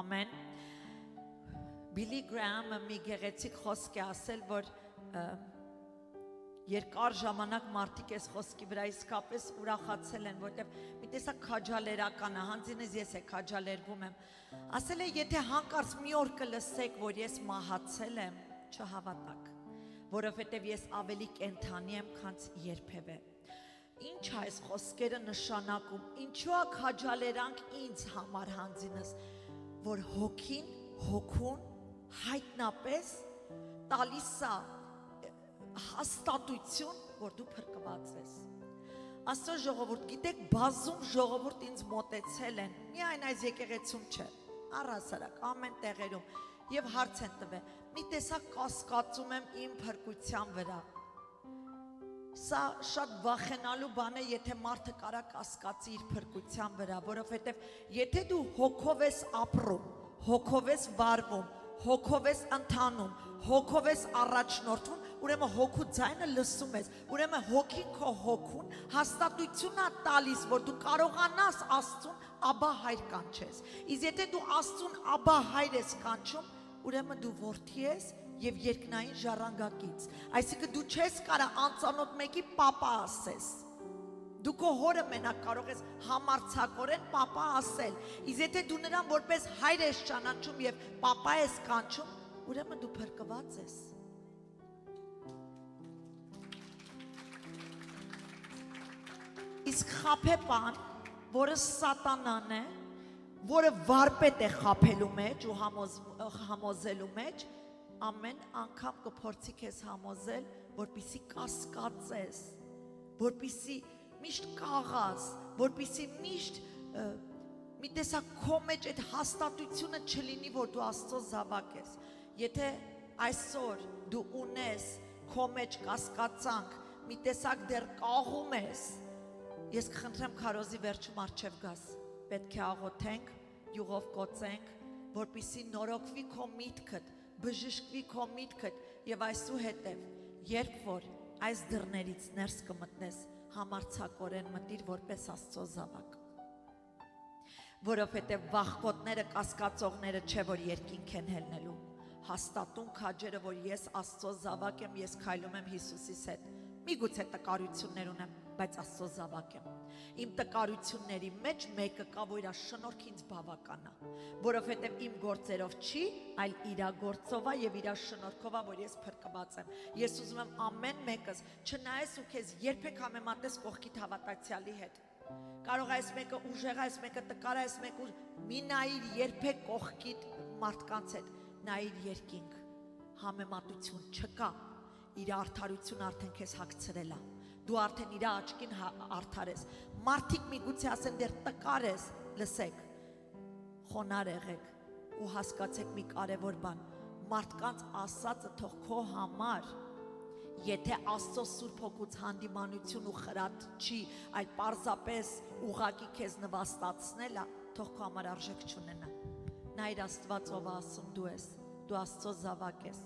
Ամեն Բիլի Գրահամը մի գեղեցիկ խոսք է ասել, որ երկար ժամանակ մարդիկ այս խոսքի վրա իսկապես ուրախացել են, որտեղ մի տեսակ քաջալերական է, հանձինս ես է քաջալերվում եմ, ասել է, եթե հանկարծ մի օր կլսեք, որ ես մահացել եմ, չհավատաք, որովհետև ես ավելի կենդանի եմ, քան երբևէ։ Ինչ է այս խոսքերը նշանակում, ինչու է քաջալերանք ինձ համար հանձինս, որ հոգուն հայտնապես տալիս է հաստատություն, որ դու փրկված ես։ Աստծո ժողովուրդ, գիտեք, բազում ժողովուրդ ինձ մոտեցել են, միայն այս եկեղեցում չէ, առհասարակ ամեն տեղերում, եւ հարց են տվել, մի տեսակ կասկածում եմ իմ փրկության վրա։ Սա շատ վախենալու բան է, եթե մարդը կարա կասկածի իր փրկության վրա, որովհետև եթե դու հոգով ես ապրում, հոգով ես վարվում, հոգով ես ընթանում, հոգով ես առաջնորդվում, ուրեմն հոգու ձայնը լսում ես, ուրեմն հոգին քո հոգուն հաստատություն է տալիս, որ դու կարողանաս Աստծուն Աբա հայր կանչես։ Իսկ եթե դու Աստծուն Աբա հայր ես կանչում, ուրեմն դու որդի ես եւ երկնային ժառանգակից։ Այսինքն դու չես կարա անծանոթ մեկի պապա ասես։ Դու քո հորը մենակ կարող ես համարձակորեն պապա ասել։ Իսկ եթե դու նրան որպես հայր ես ճանաչում եւ պապա ես կանչում, ուրեմն դու փրկված ես։ Իսկ խաբեբան, որը սատանան է, որը վարպետ է խաբելու մեջ ու համոզելու մեջ, ամեն անգամ կփորձի քեզ համոզել, որպեսզի կասկածես, որպեսզի միշտ կաղաս, որպեսզի միշտ մի տեսակ քո մեջ այդ հաստատությունը չլինի, որ դու Աստծո զավակ ես։ Եթե այսօր դու ունես քո մեջ կասկածանք, մի տեսակ դեռ կաղում ես, ես կխնդրեմ քարոզի վերջում առջև գաս, պետք է աղոթենք, յուղով կոծենք, որպեսզի նորոգվի քո միտքդ, բժշկվի քո միտքդ եւ այսուհետեւ, երբ որ այս դռներից ներս կմտնես, համարձակորեն մտիր որպես Աստծո զավակ։ Որովհետեւ վախկոտները, կասկածողները չէ, որ երկինք են հելնելու, հաստատուն քաջերը, որ ես Աստծո զավակ եմ, ես քայլում եմ Հիսուսիս հետ։ Միգուցե տկարություններ ունեմ, բայց Աստծո զավակ եմ։ Իմ տկարությունների մեջ մեկը կա, որ իր շնորհքը ինձ բավական է, որովհետև իմ գործերով չի, այլ իր գործով է եւ իր շնորհքով է, որ ես փրկված եմ։ Ես ուզում եմ ամեն մեկս, չնայես ու քեզ երբեք համեմատես կողքիդ հավատացյալի հետ։ Կարող է այս մեկը ուժեղ է, այս մեկը տկար է, այս մեկը մի նայիր երբեք կողքիդ մարդկանց հետ, նայիր երկինք, համեմատություն չկա, իր արդարությունը արդեն քեզ հագցրել է, դու արդեն իր աչքին արդար ես, մարդիկ միգուցե ասեն դեռ տկար ես, լսեք, խոնար եղեք ու հասկացեք մի կարևոր բան, մարդկանց ասածը թող քո համար, եթե Աստծո Սուրբ Հոգուց հանդիմանություն ու խրատ չի, այլ պարզապես ուղղակի քեզ նվաստացնել է, թող քո համար արժեք չունենա։ Նայր Աստված ով ասում դու ես, դու Աստծո զավակ ես,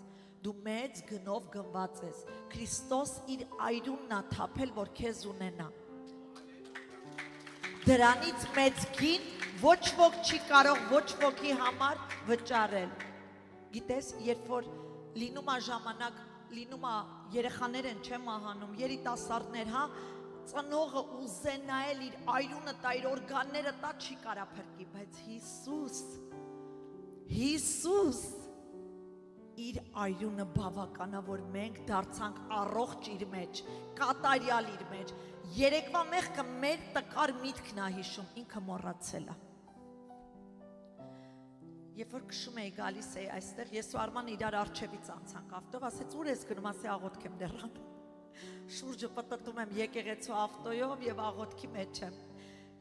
դու մեծ գնով գնված ես, Քրիստոս իր այրունն է թափել, որ քեզ ունենա։ Դրանից մեծ գին ոչ ոք չի կարող ոչ ոքի համար վճարել։ Գիտես, երբ որ լինում է ժամանակ, լինում է երեխաներ են չեմ ահանում, երիտասարդներ, հա, ծնողը ուզե նայել իր այրունը տա, իր օրգանները տա, չի կարա փրկի, բայց Հիսուս իր այրունը բավականա, որ մենք դարձանք առողջ իր մեջ, կատարյալ իր մեջ, երեկվա մեղքը մեր տկար միտքն է հիշում, ինքը մոռացել է։ Երբ որ քշում էի գալիս էի այստեղ, ես ու Արման իրար արջևից անցանք ավտով, ասեց ուր ես գնում, ասի աղոթք եմ դեռան։ Շուրջը պտտում եմ եկեղեցու ավտոյով եւ աղոթքի մեջ եմ։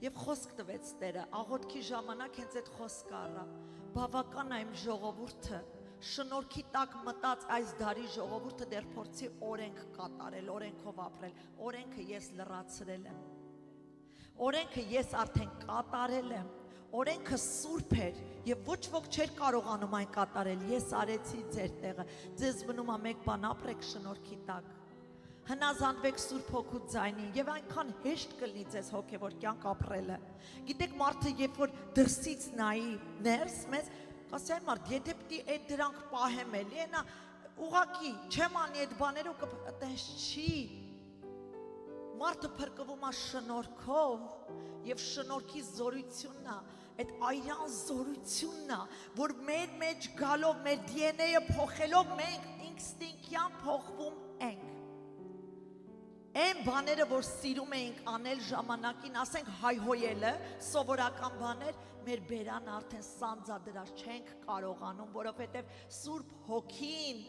Եվ խոսք տվեց Տերը, աղոթքի ժամանակ հենց այդ խոսքը առա։ Բավական է իմ ժողովուրդը, շնորհքի տակ մտած այս դարի ժողովուրդը դեռ փորձի օրենք կատարել, օրենքով ապրել, օրենքը ես լրացրել եմ։ Օրենքը ես արդեն կատարել եմ։ Օրենքը սուրբ էր եւ ոչ ոք չէր կարողանում այն կատարել, ես արեցի ձեր տեղը, ձեզ մնում է մեկ բան ապրեք շնորհքի տակ, հնազանդվեք Սուրբ Հոգու ձայնին եւ այնքան հեշտ կլինի ձեզ հոգեվոր կյանք ապրելը։ Գիտեք մարդը երբ որ դրսից նայի ներս մեզ ասեմ մարդ, եթե պիտի այդ դրանք պահեմ էլի, ենա ուղակի չեմ անի այդ բաները ու կտենց չի, մարդը փրկվում է շնորհքով եւ շնորհքի զորությունն է, այդ այրան զորությունն է, որ մեր մեջ գալով, մեր DNA-ը փոխելով մենք ինստինկտյան փոխվում ենք։ Այն բաները, որ սիրում էինք անել ժամանակին, ասենք հայհոյելը, սովորական բաներ, մեր բերան արդեն սանձադրած չենք կարողանում, որովհետև Սուրբ Հոգին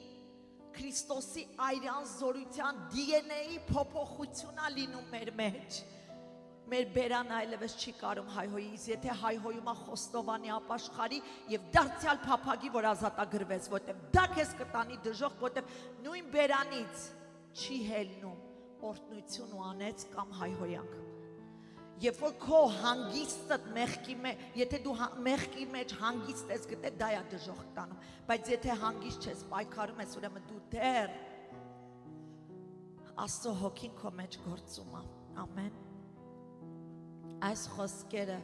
Քրիստոսի այրան զորության DNA-ի փոփոխություն է լինում մեր մեջ։ Մեր բերան այլևս չի կարում հայհոյից, եթե հայհոյում է Խոստովանի ապաշխարի եւ դարձյալ փափագի, որ ազատագրվեց, որտեղ դա քեզ կտանի դժոխք, որտեղ նույն բերանից չի հելնում օրհնություն ու անեց կամ հայհոյանք։ Երբ որ քո հանգիստը մեղքի մեջ, եթե դու մեղքի մեջ հանգիստ ես գտել, դա է դժոխք տանում, բայց եթե հանգիստ չես, պայքարում ես, ուրեմն դու դեռ Աստծո հոգին քո մեջ գործում է։ Ամեն։ Այս խոսքերը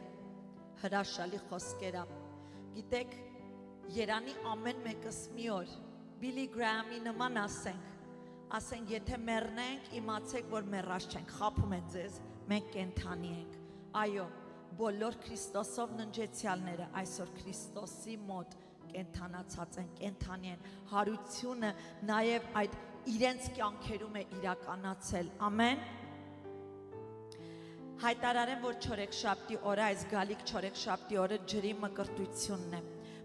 հրաշալի խոսքեր է։ Գիտեք, Երանի ամեն մեկս մի օր Բիլի Գրահամի նման ասենք, եթե մեռնենք, իմացեք, որ մեռած չենք, խաբում են ձեզ, մենք կենթանի ենք։ Այո, բոլոր Քրիստոսով ննջեցյալները այսօր Քրիստոսի մոտ կենթանացած են, կենթանի են, հարությունը նաև այդ իրենց կյանքերում է իրականացել, ամեն։ Հայտարարեմ, որ չորեքշաբթի օրը, այս գալիք չորեքշաբթի օրը ջրի մկրտությունն է,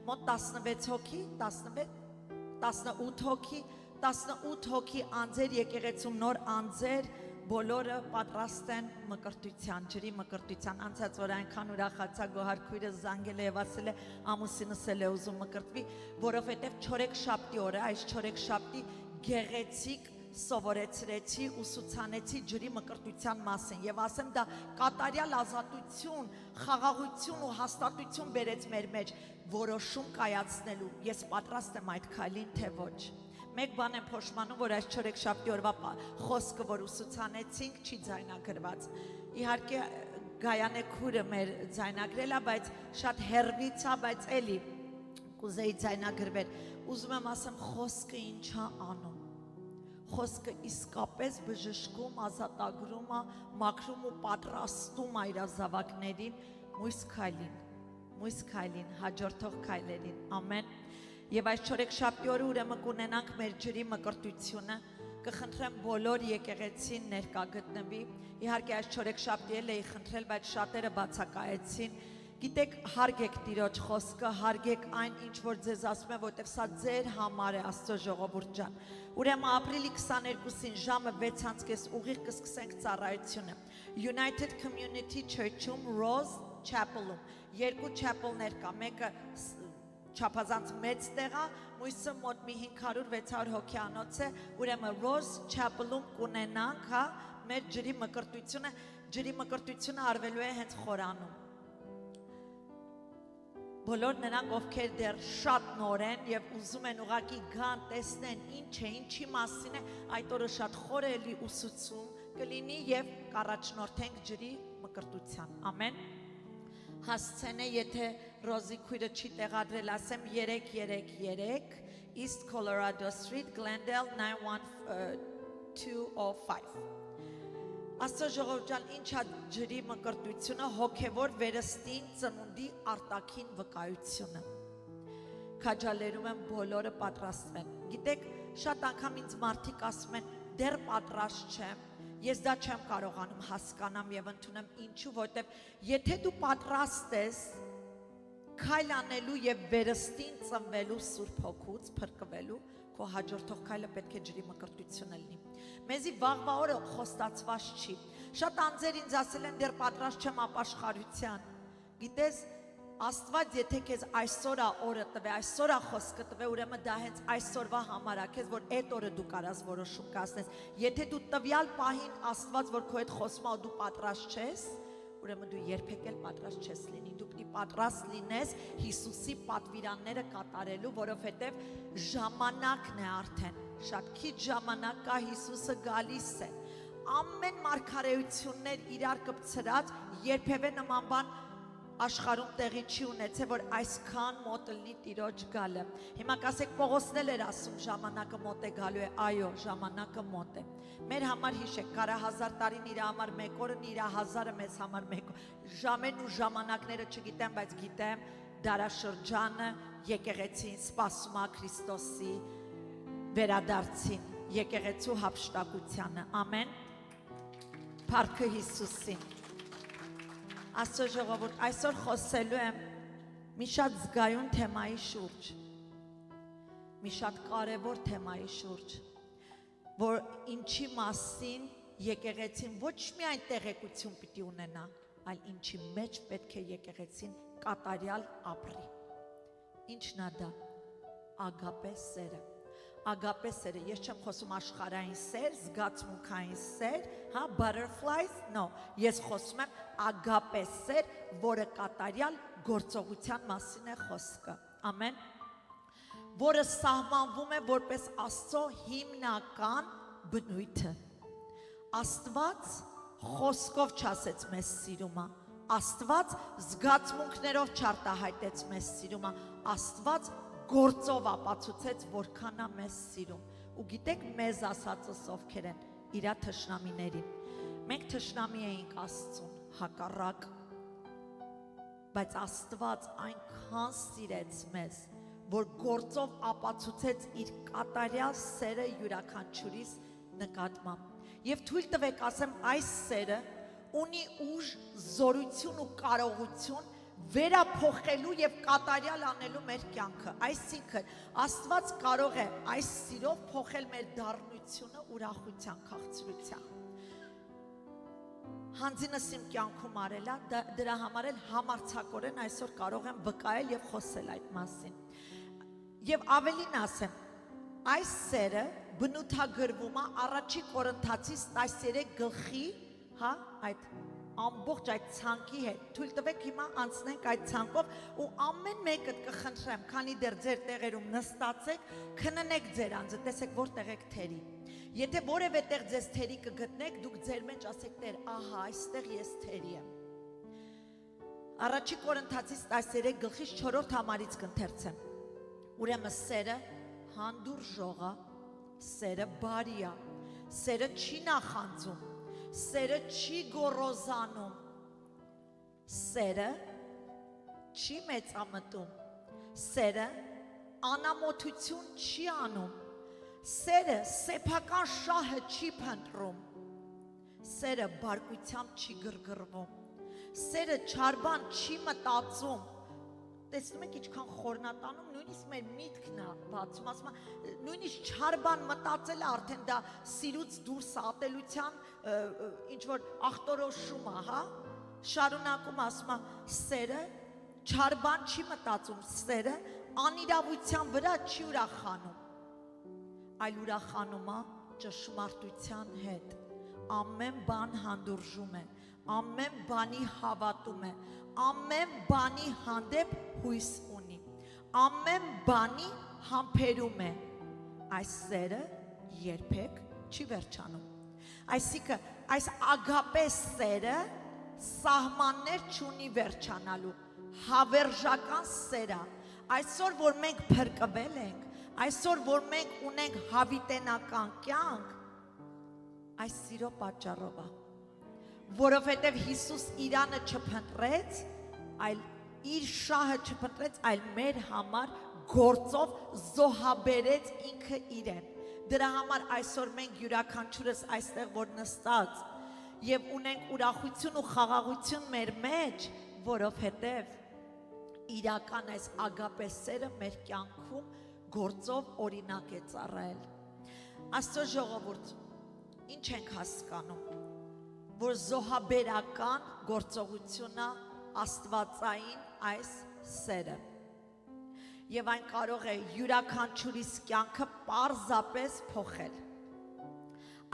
մոտ 16 հոգի, 18 հոգի, 18 հոգի անձեր, եկեղեցում նոր անձեր, բոլորը պատրաստ են մկրտության, ջրի մկրտության, անցած որ այնքան ուրախացա Գոհար քույրը զանգել է եւ ասել է ամուսինս էլ է ուզում մկրտվի, որովհետեւ չորեքշաբթի օրը, այս չորեքշաբթի գեղեցիկ սովորեցրեցի, ուսուցանեցի ջրի մկրտության մասին եւ ասեմ դա կատարյալ ազատություն, խաղաղություն ու հաստատություն բերեց մեր մեջ, որոշում կայացնելու, ես պատրաստ եմ այդ քայլին, թե ոչ։ Մեկ բան եմ փոշմանում, որ այս չորեքշաբթի օրվա խոսքը, որ ուսուցանեցինք, չի ձայնագրված։ Իհարկե Գայանե քուրը մեր ձայնագրել է, բայց շատ հեռվից է, բայց էլի կուզեի ձայնագրվել։ Ուզում եմ ասեմ, խոսքը ինչ է անում։ Խոսքը իսկապես բժշկում, ազատագրում է, մաքրում ու պատրաստում իր զավակներին մույս քայլին, հաջորդող քայլերին, ամեն։ Եվ այս չորեքշաբթի օրը ուրեմն կունենանք մեր ջրի մկրտությունը, կխնդրեմ բոլոր եկեղեցին ներկա գտնվի, իհարկե այս չորեքշաբթի էլ էի խնդրել, բայց շատերը բացակայեցին, գիտեք, հարգեք Տիրոջ խոսքը, հարգեք այն, ինչ որ ձեզ ասում եմ, որտեղ սա ձեր համար է, Աստծո ժողովուրդ ջան։ Ուրեմն ապրիլի 22-ին ժամը 6:30 ուղիղ կսկսենք ծառայությունը։ United Community Church-ում Rose Chapel-ում երկու chapel-ներ կա, մեկը չափազանց մեծ տեղ է, մյուսը մոտ մի 500-600 հոգյանոց է, ուրեմն Rose Chapel-ում կունենանք, հա, մեր ջրի մկրտությունը արվելու է հենց խորանում։ Բոլոր նրանք, ովքեր դեռ շատ նոր են եւ ուզում են ուղակի գան, տեսնեն ինչ է, ինչի մասին է, այդ օրը շատ խորելի ուսուցում կլինի եւ կառաջնորդենք ջրի մկրտության։ Ամեն։ Հասցենե, եթե Ռոզի քույրը չի տեղադրել, ասեմ 333 East Colorado Street, Glendale 91205։ Աստծո ժողովուրդ ջան, ինչ է ջրի մկրտությունը, հոգևոր վերստին ծնունդի արտաքին վկայությունը։ Քաջալերում եմ բոլորը պատրաստվեն։ Գիտեք, շատ անգամ ինձ մարդիկ ասում են, դեռ պատրաստ չեմ, ես դա չեմ կարողանում հասկանամ եւ ընդունեմ, ինչու, որտեւ եթե դու պատրաստ ես քայլ անելու եւ վերստին ծնվելու Սուրբ Հոգուց փրկվելու, քո հաջորդող քայլը պետք է ջրի մկրտությունը լինի։ Մեզի վաղվա օրը խոստացված չի։ Շատ անձեր ինձ ասել են, դեռ պատրաստ չեմ ապաշխարության։ Գիտես, Աստված եթե քեզ այսօր օրը տվե, այսօր խոսքը տվե, ուրեմն դա հենց այսօրվա համար է, քեզ որ այդ օրը դու կարաս որոշում կայացնես։ Եթե դու տվյալ պահին Աստված որ քո հետ խոսում է, դու պատրաստ չես, ուրեմն դու երբեք էլ պատրաստ չես լինի, դու պիտի պատրաստ լինես Հիսուսի պատվիրանները կատարելու, որովհետև ժամանակն է արդեն, շատ քիչ ժամանակ կա, Հիսուսը գալիս է, ամեն մարգարեություններ իրար կպցրած, երբևէ նման բան աշխարհում տեղի չի ունեցել, որ այսքան մոտ լինի Տիրոջ գալը։ Հիմա կասեք Պողոսն էլ էր ասում ժամանակը մոտ է գալու է, այո, ժամանակը մոտ է։ Մեր համար հիշեք, կարա 1000 տարին իր համար մեկ օրն, իր 1000-ը մեզ համար մեկ օր։ Ժամերն ու ժամանակները չգիտեմ, բայց գիտեմ դարաշրջանը եկեղեցին սպասում է Քրիստոսի վերադարձին, եկեղեցու հափշտակությանը։ Ամեն։ Փառքը Հիսուսին։ Աստծո ժողովուրդ, այսօր խոսելու եմ մի շատ զգայուն թեմայի շուրջ, մի շատ կարևոր թեմայի շուրջ, որ ինչի մասին եկեղեցին ոչ միայն տեղեկություն պիտի ունենա, այլ ինչի մեջ պետք է եկեղեցին կատարյալ ապրի։ Ինչն է դա։ Ագապե սերը։ Ագապե սերը, ես չեմ խոսում աշխարհային սեր, զգացմունքային սեր, հա, butterflies, no, ես խոսում եմ ագապե սեր, որը կատարյալ գործողության մասին է խոսքը, ամեն, որը սահմանվում է որպես Աստծո հիմնական բնույթը, Աստված խոսքով չասեց մեզ սիրում է, Աստված զգացմունքներով չարտահայտեց մեզ սիրում է, Աստված գործով ապացուցեց որքան է մեզ սիրում, ու գիտեք մեզ ասածս ովքեր են, իրա թշնամիներին, մենք թշնամի էինք Աստծուն, հակառակ, բայց Աստված այնքան սիրեց մեզ, որ գործով ապացուցեց իր կատարյալ սերը յուրաքանչյուրիս նկատմամբ, և թույլ տվեք ասեմ այս սերը ունի ուժ, զորություն ու կարողություն վերափոխելու և կատարյալ անելու մեր կյանքը, այսինքն Աստված կարող է այս սիրով փոխել մեր դառնությունը ուրախության, քաղցրության։ Հանձինս իմ կյանքում արել է, դրա համար էլ համարձակորեն այսօր կարող եմ վկայել և խոսել այդ մասին։ Եվ ավելին ասեմ, այս սերը բնութագրվում է առաջի Կորինթացիս 13 գլխի, հա, այդ ամբողջ այդ ցանկի հետ, թույլ տվեք հիմա անցնենք այդ ցանկով ու ամեն մեկը կխնդրեմ, քանի դեռ ձեր տեղերում նստացեք, քննեք ձեր անձը, տեսեք որտեղ եք թերի։ Եթե որևէ տեղ ձեզ թերի կգտնեք, դուք ձեր մեջ ասեք Տեր, ահա, այստեղ ես թերի եմ։ Առաջի Կորինթացիս 13 գլխից 4-րդ համարից կընթերցեմ։ Ուրեմն սերը հանդուրժող է, սերը բարի է, սերը չի նախանձում, սերը չի գոռոզանում, սերը չի մեծամտում, սերը անամոթություն չի անում, սերը սեփական շահը չի փնտրում, սերը բարկությամբ չի գրգռվում, սերը չար բան չի մտածում, տեսնում եք ինչքան խորնատանում, նույնիսկ մեր միտքն է բացում, ասում է, նույնիսկ չար բան մտածելը արդեն դա սիրուց դուրս ատելության ինչ-որ ախտորոշում է, հա, շարունակում ասում է, սերը չար բան չի մտածում, սերը անիրավության վրա չի ուրախանում, այլ ուրախանում է ճշմարտության հետ, ամեն բան հանդուրժում է, ամեն բանի հավատում է, ամեն բանի հանդեպ հույս ունի, ամեն բանի համբերում է, այս սերը երբեք չի վերջանում, այսինքն այս ագապե սերը սահմաններ չունի վերջանալու, հավերժական սերը, այսօր որ մենք փրկվել ենք, այսօր որ մենք ունենք հավիտենական կյանք, այս սիրո պատճառով է, որովհետև Հիսուս իրանը չփնտրեց, այլ իր շահը չփնտրեց, այլ մեր համար գործով զոհաբերեց ինքը իրեն։ Դրա համար այսօր մենք յուրաքանչյուրս այստեղ որ նստած եւ ունենք ուրախություն ու խաղաղություն մեր մեջ, որովհետև իրական այս ագապե սերը մեր կյանքում գործով օրինակ է ծառայել։ Աստծո ժողովուրդ, ինչ ենք հասկանում, որ զոհաբերական գործողությունը աստվածային այս սերը եւ այն կարող է յուրաքանչյուրիս կյանքը պարզապես փոխել։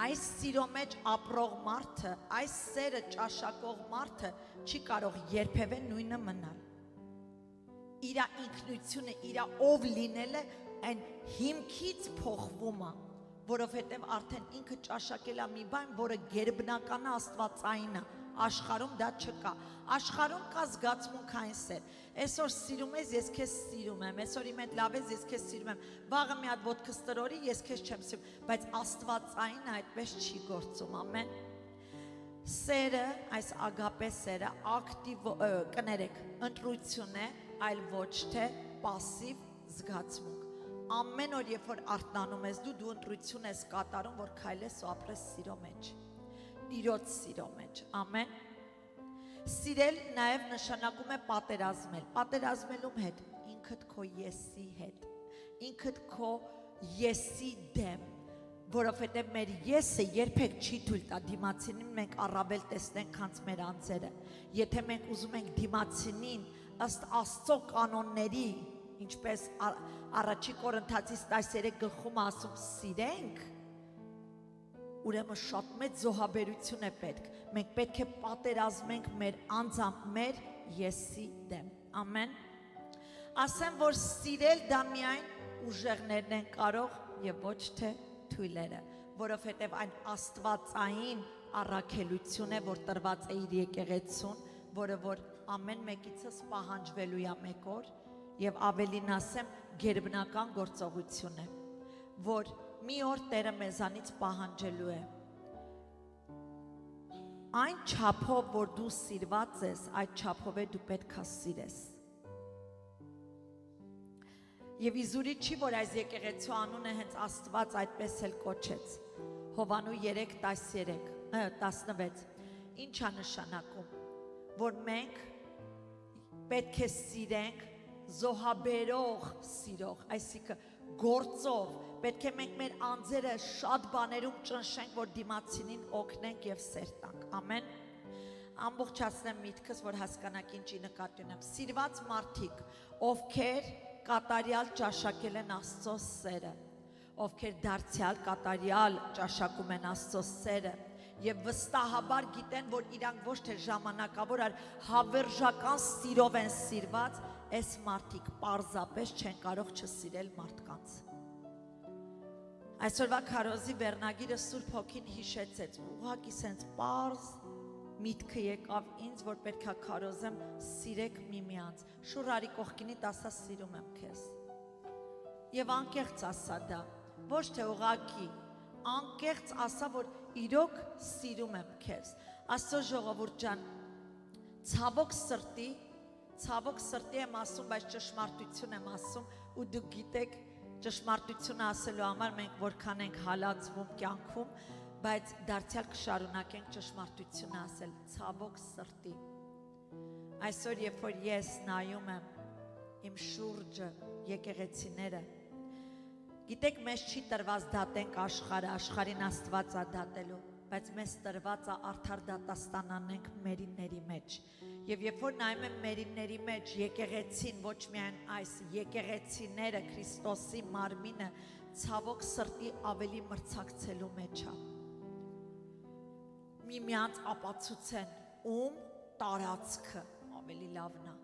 Այս սիրո մեջ ապրող մարդը, այս սերը ճաշակող մարդը չի կարող երբևէ նույնը մնալ։ Իրա ինքնությունը, իրա ով լինելը այն հիմքից փոխվում է, որովհետև արդեն ինքը ճաշակել է մի բան, որը գերբնական աստվածային է, Աշխարհում դա չկա։ Աշխարհում կա զգացմունքային սեր։ Այսօր սիրում ես, ես քեզ սիրում եմ։ Այսօր իմ հետ լավ ես, ես քեզ սիրում եմ։ Վաղը մի հատ ոտքս տրորի, ես քեզ չեմ սիրում, բայց Աստվածային այդպես չի գործում, ամեն։ Սերը, այս ագապե սերը ակտիվ կներեք, ընտրություն է, այլ ոչ թե պասիվ զգացմունք։ Ամեն օր, երբ որ արթնանում ես, դու ընտրություն ես կատարում, որ քայլես ու ապրես սիրո մեջ, Տիրոջ սիրո մեջ, ամեն։ Սիրել նաև նշանակում է պատերազմել, պատերազմելում հետ, ինքդ քո եսի հետ, ինքդ քո եսի դեմ, որովհետև մեր եսը երբեք չի թույլ տա դիմացինին մենք առավել տեսնենք, քան մեր անձերը։ Եթե մենք ուզում ենք դիմացինին ըստ Աստծո կանոնների, ինչպես առաջի Կորինթացիս 13 գլխում ասում, սիրենք, ուրեմն շատ մեծ զոհաբերություն է պետք։ Մենք պետք է պատերազմենք մեր մեր եսի դեմ։ Ամեն։ Ասեմ, որ սիրել դա միայն ուժեղներն են կարող եւ ոչ թե թույլերը, որովհետև այն աստվածային առաքելություն է, որ տրված է իր եկեղեցուն, որը որ ամեն մեկիցս պահանջվելու է մեկ օր եւ ավելին ասեմ, գերբնական գործողություն է, որ մի օր Տերը մեզանից պահանջելու է։ Այն չափով, որ դու սիրված ես, այդ չափով է դու պետք է սիրես։ Եվ իզուրի չի, որ այս եկեղեցու անունը հենց Աստված այդպես էլ կոչեց։ Հովանու 3:16, ինչ է նշանակում, որ մենք պետք է սիրենք զոհաբերող սիրող, այսինքն գործով, պետք է մենք մեր անձերը շատ բաներում ճնշենք, որ դիմացինին օգնենք եւ սեր տանք, ամեն։ Ամբողջացնեմ միտքս, որ հասկանաք ինչի նկատի ունեմ։ Սիրված մարդիկ, ովքեր կատարյալ ճաշակել են Աստծո սերը, ովքեր դարձյալ կատարյալ ճաշակում են Աստծո սերը եւ վստահաբար գիտեն, որ իրանք ոչ թե ժամանակավոր, այլ հավերժական սիրով են սիրված, այս մարդիկ պարզապես չեն կարող չսիրել մարդկանց։ Այսօրվա քարոզի վերնագիրը Սուրբ Հոգին հիշեցեց, ուղղակի սենց պարզ միտքը եկավ ինձ, որ պետք է քարոզեմ, սիրեք միմյանց։ Շուռ արի կողքինիդ ասա սիրում եմ քեզ։ Եվ անկեղծ ասա դա, ոչ թե ուղղակի, անկեղծ ասա, որ իրոք սիրում եմ քեզ։ Աստծո ժողովուրդ ջան, ցավոք սրտի եմ ասում, բայց ճշմարտություն եմ ասում, ու դուք գիտեք, ճշմարտությունը ասելու համար մենք որքան ենք հալածվում կյանքում, բայց դարձյալ կշարունակենք ճշմարտությունը ասել, ցավոք սրտի։ Այսօր, երբ որ ես նայում եմ իմ շուրջը, եկեղեցիները, գիտեք, մեզ չի տրված դատենք աշխարհը, աշխարհին Աստված է դատելու, բայց մեզ տրված է արդար դատաստան անենք մերինների մեջ։ Եվ երբ որ նայում եմ մերինների մեջ եկեղեցին, ոչ միայն այս եկեղեցիները, Քրիստոսի մարմինը, ցավոք սրտի ավելի մրցակցելու մեջ է։ Միմյանց ապացուցեն, ում տարածքը ավելի լավն է։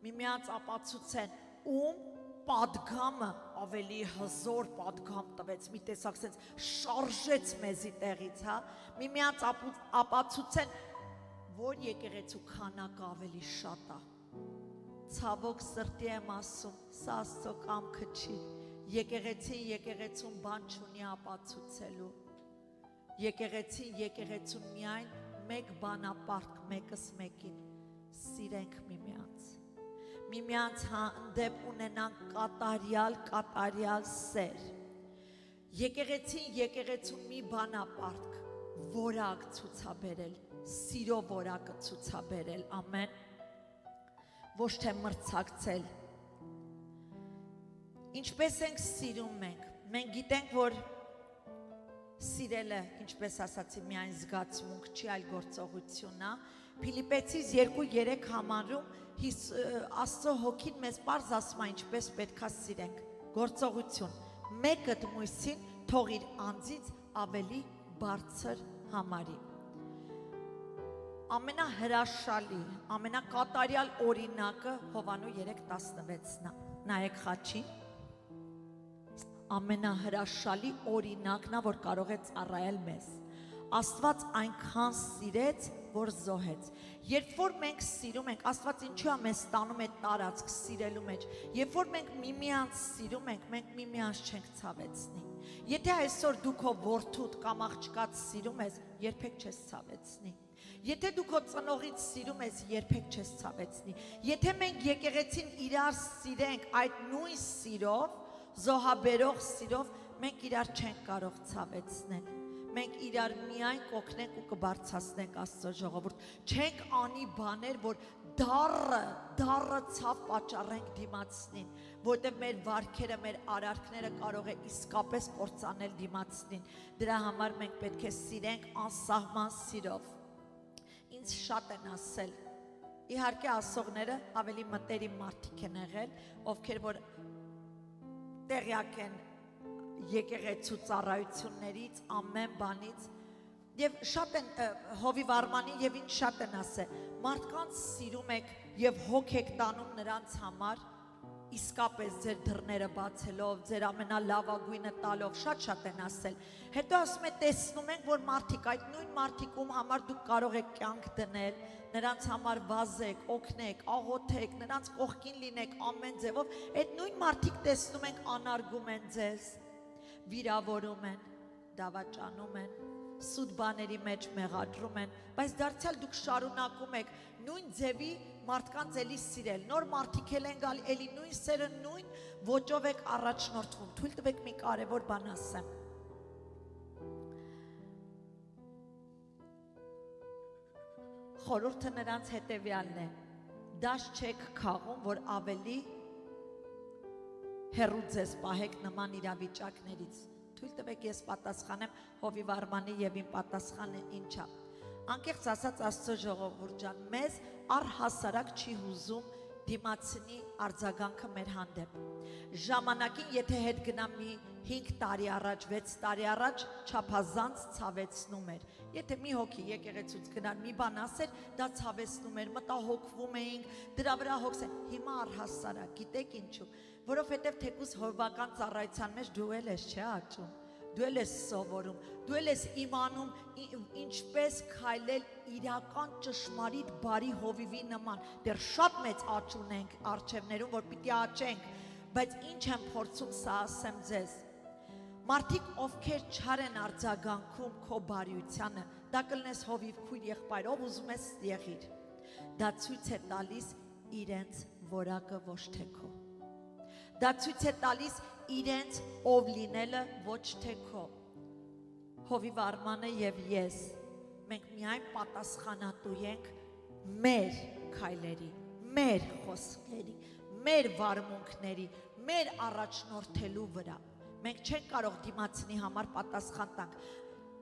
Միմյանց ապացուցեն, ում պատգամը ավելի հզոր պատգամ տվեց, մի տեսակ սենց շարժեց մեզի տեղից, հա։ Միմյանց ապացուցեն, որ եկեղեցու քանակը ավելի շատ է։ Ցավոք սրտի եմ ասում, սա Աստծո կամքը չի։ Եկեղեցուն բան չունի ապացուցելու։ Եկեղեցուն միայն մեկ բանապարտ, մեկս մեկին, սիրենք միմյանց։ Միմյանց հանդեպ ունենանք կատարյալ սեր։ Եկեղեցուն մի բանապարտ, որակ ցուցաբերել, սիրո որակը ցուցաբերել, ամեն, ոչ թե մրցակցել։ Ինչպես ենք սիրում մենք գիտենք, որ սիրելը, ինչպես ասացի, միայն զգացմունք չի, այլ գործողություն է։ Փիլիպպեցիս 2:3 համարում Աստծո հոգին մեզ պարզ ասում է, ինչպես պետք է սիրենք, գործողություն, մեկդ մույսին թող իր անձից ավելի բարձր համարի։ Ամենահրաշալի, ամենակատարյալ օրինակը Հովանու 3:16-ն է։ Նայեք խաչին։ Ամենահրաշալի օրինակն է, որ կարող է ծառայել մեզ։ Աստված այնքան սիրեց, որ զոհեց։ Երբ որ մենք սիրում ենք, Աստված ինչու է մեզ տանում այդ տարածք սիրելու մեջ։ Երբ որ մենք միմյանց սիրում ենք, մենք միմյանց չենք ցավեցնի։ Եթե այսօր դու քո որդուդ կամ աղջկաց սիրում ես, երբեք չես ցավեցնի։ Եթե դու քո ծնողից սիրում ես, երբեք չես ցավեցնի։ Եթե մենք եկեղեցին իրար սիրենք այդ նույն սիրով, զոհաբերող սիրով, մենք իրար չենք կարող ցավեցնել։ Մենք իրար միայն կօգնենք ու կբարձրացնենք Աստծո ժողովուրդ։ Չենք անի բաներ, որ դառը ցավ պատճառենք դիմացնին, որտեղ մեր վարքերը, մեր արարքները կարող է իսկապես կործանել դիմացնին։ Դրա համար մենք պետք է սիրենք անսահման սիրով։ Ինձ շատ են ասել, իհարկե ասողները ավելի մտերիմ մարդիկ են եղել, ովքեր որ տեղյակ են եկեղեցու ծառայություններից, ամեն բանից, եւ շատ են հովիվ Արմանի եւ ինչ շատ են ասել, մարդկանց սիրում եք եւ հոգ եք տանում նրանց համար, իսկապես ձեր դռները բացելով, ձեր ամենալավագույնը տալով, շատ են ասել։ Հետո ասում է տեսնում ենք, որ մարդիկ, այդ նույն մարդիկ ում համար դուք կարող եք կյանք դնել, նրանց համար վազեք, օգնեք, աղոթեք, նրանց կողքին լինեք ամեն ձևով, այդ նույն մարդիկ տեսնում ենք անարգում են ձեզ, վիրավորում են, դավաճանում են, սուտ բաների մեջ մեղադրում են, բայց դարձյալ դուք շարունակում եք նույն ձևի մարդկանց էլի սիրել, նոր մարդիկ են գալի, էլի նույն սերը, նույն ոճով եք առաջնորդվում։ Թույլ տվեք մի կարևոր բան ասեմ։ Խորհուրդը նրանց հետևյալն է, դաշ չեք քաղում, որ ավելի հեռու ձեզ պահեք նման իրավիճակներից։ Թույլ տվեք ես պատասխանեմ հովիվ Արմանի եւ իմ պատասխանը ինչա։ Անկեղծ ասած Աստծո ժողովուրդ ջան, մեզ առհասարակ չի հուզում դիմացնի արձագանքը մեր հանդեպ։ Ժամանակին եթե հետ գնամ մի 5 տարի առաջ, 6 տարի առաջ չափազանց ցավեցնում էր։ Եթե մի հոգի եկեղեցուց գնար մի բան ասեր, դա ցավեցնում էր, մտահոգվում էինք, դրա վրա հոգս։ Հիմա առհասարակ, գիտեք ինչու, որովհետև թեկուզ հովվական ծառայության մեջ դու էլ ես չէ աճում, դու էլ ես սովորում, դու էլ ես իմանում ինչպես քայլել իրական ճշմարիտ բարի հովիվի նման։ Դեռ շատ մեծ աճ ունենք առջևներում, որ պիտի աճենք, բայց ինչ եմ փորձում սա ասեմ ձեզ։ Մարդիկ ովքեր չար են արձագանքում քո բարիությանը, դա կլնես հովիվ քույր եղբայր, ով ուզում ես եղիր։ Դա ցույց է տալիս իրենց որակը ոչ թե քո։ Դա ցույց է տալիս իրենց ով լինելը ոչ թե քո։ Հովիվ Արմանը եւ ես մենք միայն պատասխանատու ենք մեր քայլերի, մեր խոսքերի, մեր վարմունքների, մեր առաջնորդելու վրա։ Մենք չենք կարող դիմացնի համար պատասխան տանք,